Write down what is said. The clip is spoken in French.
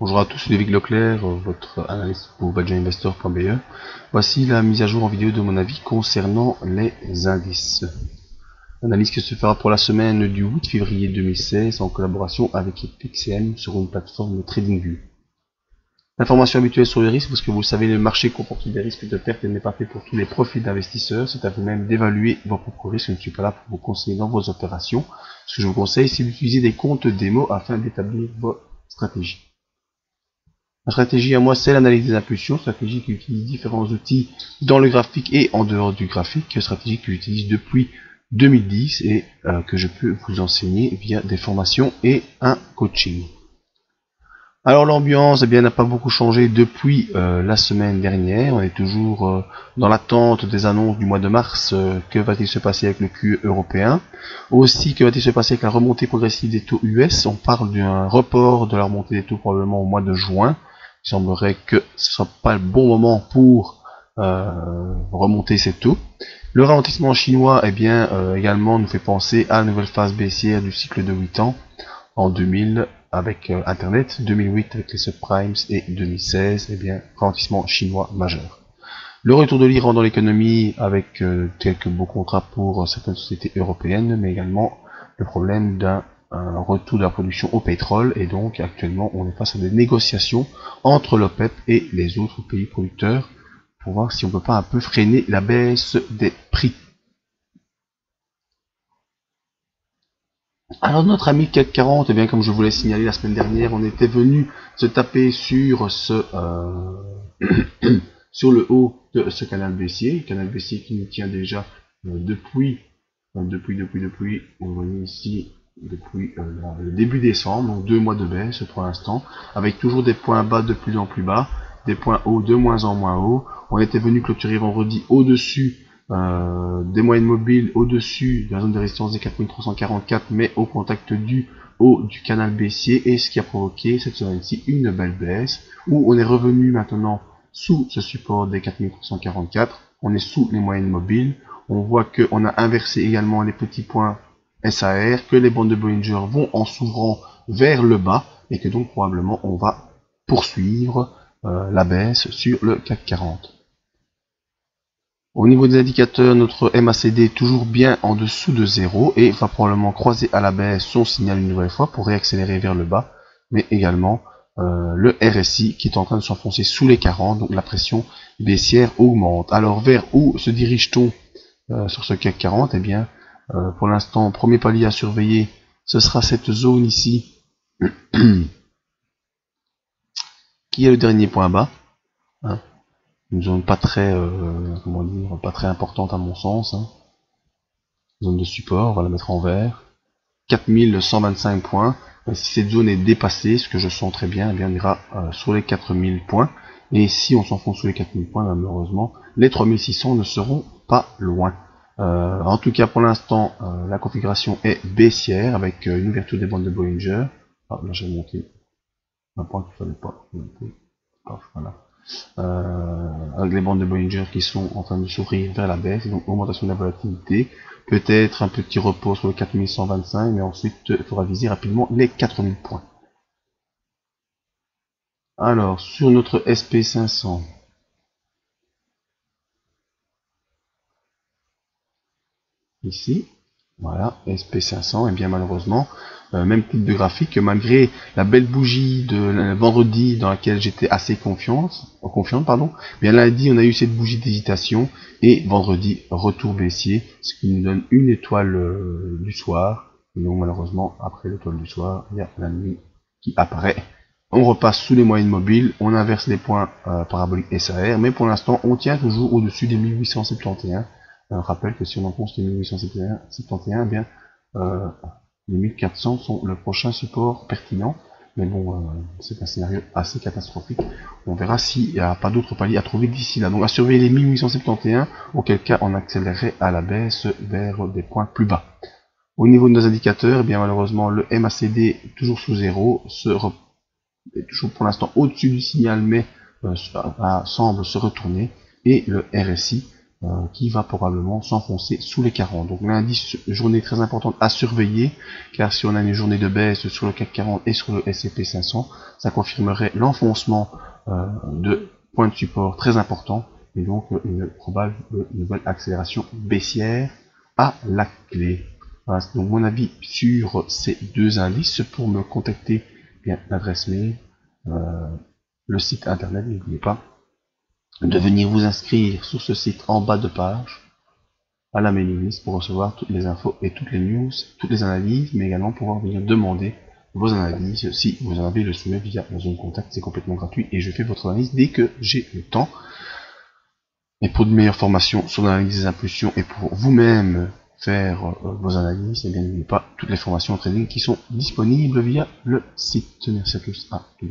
Bonjour à tous, c'est David Leclerc, votre analyste pour badgerinvestor.be. Voici la mise à jour en vidéo de mon avis concernant les indices. L'analyse qui se fera pour la semaine du 8 février 2016 en collaboration avec EPIXM sur une plateforme de TradingView. L'information habituelle sur les risques, parce que vous le savez, le marché comporte des risques de perte et n'est pas fait pour tous les profils d'investisseurs. C'est à vous-même d'évaluer vos propres risques. Je ne suis pas là pour vous conseiller dans vos opérations. Ce que je vous conseille, c'est d'utiliser des comptes démo afin d'établir vos stratégies. Ma stratégie à moi, c'est l'analyse des impulsions, stratégie qui utilise différents outils dans le graphique et en dehors du graphique, stratégie que j'utilise depuis 2010 et que je peux vous enseigner via des formations et un coaching. Alors l'ambiance, eh bien, n'a pas beaucoup changé depuis la semaine dernière. On est toujours dans l'attente des annonces du mois de mars. Que va-t-il se passer avec le QE européen? Aussi, que va-t-il se passer avec la remontée progressive des taux US? On parle d'un report de la remontée des taux probablement au mois de juin. Il semblerait que ce ne soit pas le bon moment pour remonter ces taux. Le ralentissement chinois, eh bien, également nous fait penser à la nouvelle phase baissière du cycle de 8 ans en 2000 avec Internet, 2008 avec les subprimes et 2016, eh bien, ralentissement chinois majeur. Le retour de l'Iran dans l'économie avec quelques beaux contrats pour certaines sociétés européennes, mais également le problème d'un retour de la production au pétrole, et donc actuellement on est face à des négociations entre l'OPEP et les autres pays producteurs pour voir si on peut pas un peu freiner la baisse des prix. Alors notre ami CAC 40, eh bien, comme je vous l'ai signalé la semaine dernière, on était venu se taper sur sur le haut de ce canal baissier qui nous tient déjà depuis, on voit ici, depuis le début décembre, donc 2 mois de baisse pour l'instant, avec toujours des points bas de plus en plus bas, des points hauts de moins en moins hauts. On était venu clôturer vendredi au-dessus des moyennes mobiles, au-dessus de la zone de résistance des 4344, mais au contact du haut du canal baissier, et ce qui a provoqué cette semaine-ci une belle baisse, où on est revenu maintenant sous ce support des 4344, on est sous les moyennes mobiles. On voit qu'on a inversé également les petits points SAR, que les bandes de Bollinger vont en s'ouvrant vers le bas, et que donc probablement on va poursuivre la baisse sur le CAC 40. Au niveau des indicateurs, notre MACD est toujours bien en dessous de 0 et va probablement croiser à la baisse son signal une nouvelle fois pour réaccélérer vers le bas, mais également le RSI qui est en train de s'enfoncer sous les 40, donc la pression baissière augmente. Alors vers où se dirige-t-on sur ce CAC 40? Eh bien, pour l'instant, premier palier à surveiller, ce sera cette zone ici, qui est le dernier point bas. Hein. Une zone pas très, comment dire, pas très importante à mon sens. Hein. Zone de support, on va la mettre en vert. 4125 points. Si cette zone est dépassée, ce que je sens très bien, eh bien on ira sur les 4000 points. Et si on s'enfonce sous les 4000 points, malheureusement, les 3600 ne seront pas loin. En tout cas, pour l'instant, la configuration est baissière avec une ouverture des bandes de Bollinger. Ah, là j'ai monté un point qu'il ne fallait pas monter. Voilà. Avec les bandes de Bollinger qui sont en train de s'ouvrir vers la baisse, donc augmentation de la volatilité, peut-être un petit repos sur le 4125, mais ensuite il faudra viser rapidement les 4000 points. Alors, sur notre SP500, ici, voilà, SP500, et bien malheureusement, même type de graphique, malgré la belle bougie de vendredi dans laquelle j'étais assez confiante, bien lundi on a eu cette bougie d'hésitation, et vendredi, retour baissier, ce qui nous donne une étoile du soir, et donc malheureusement, après l'étoile du soir, il y a la nuit qui apparaît. On repasse sous les moyennes mobiles, on inverse les points paraboliques SAR, mais pour l'instant on tient toujours au-dessus des 1871. Rappelle que si on enfonce les 1871, eh bien les 1400 sont le prochain support pertinent. Mais bon, c'est un scénario assez catastrophique. On verra s'il n'y a pas d'autres paliers à trouver d'ici là. Donc à surveiller les 1871, auquel cas on accélérerait à la baisse vers des points plus bas. Au niveau de nos indicateurs, eh bien malheureusement le MACD toujours sous 0, est toujours pour l'instant au-dessus du signal, mais semble se retourner, et le RSI qui va probablement s'enfoncer sous les 40. Donc lundi, journée très importante à surveiller, car si on a une journée de baisse sur le CAC 40 et sur le S&P 500, ça confirmerait l'enfoncement de points de support très importants, et donc une probable nouvelle accélération baissière à la clé. Voilà, c'est donc mon avis sur ces deux indices. Pour me contacter, bien l'adresse mail, le site internet, n'oubliez pas de venir vous inscrire sur ce site en bas de page à la mailing list pour recevoir toutes les infos et toutes les news, toutes les analyses, mais également pouvoir venir demander vos analyses si vous en avez le souhait via la zone contact. C'est complètement gratuit et je fais votre analyse dès que j'ai le temps. Et pour de meilleures formations sur l'analyse des impulsions et pour vous-même faire vos analyses, et bien n'oubliez pas toutes les formations en trading qui sont disponibles via le site. Merci à tous, à tout.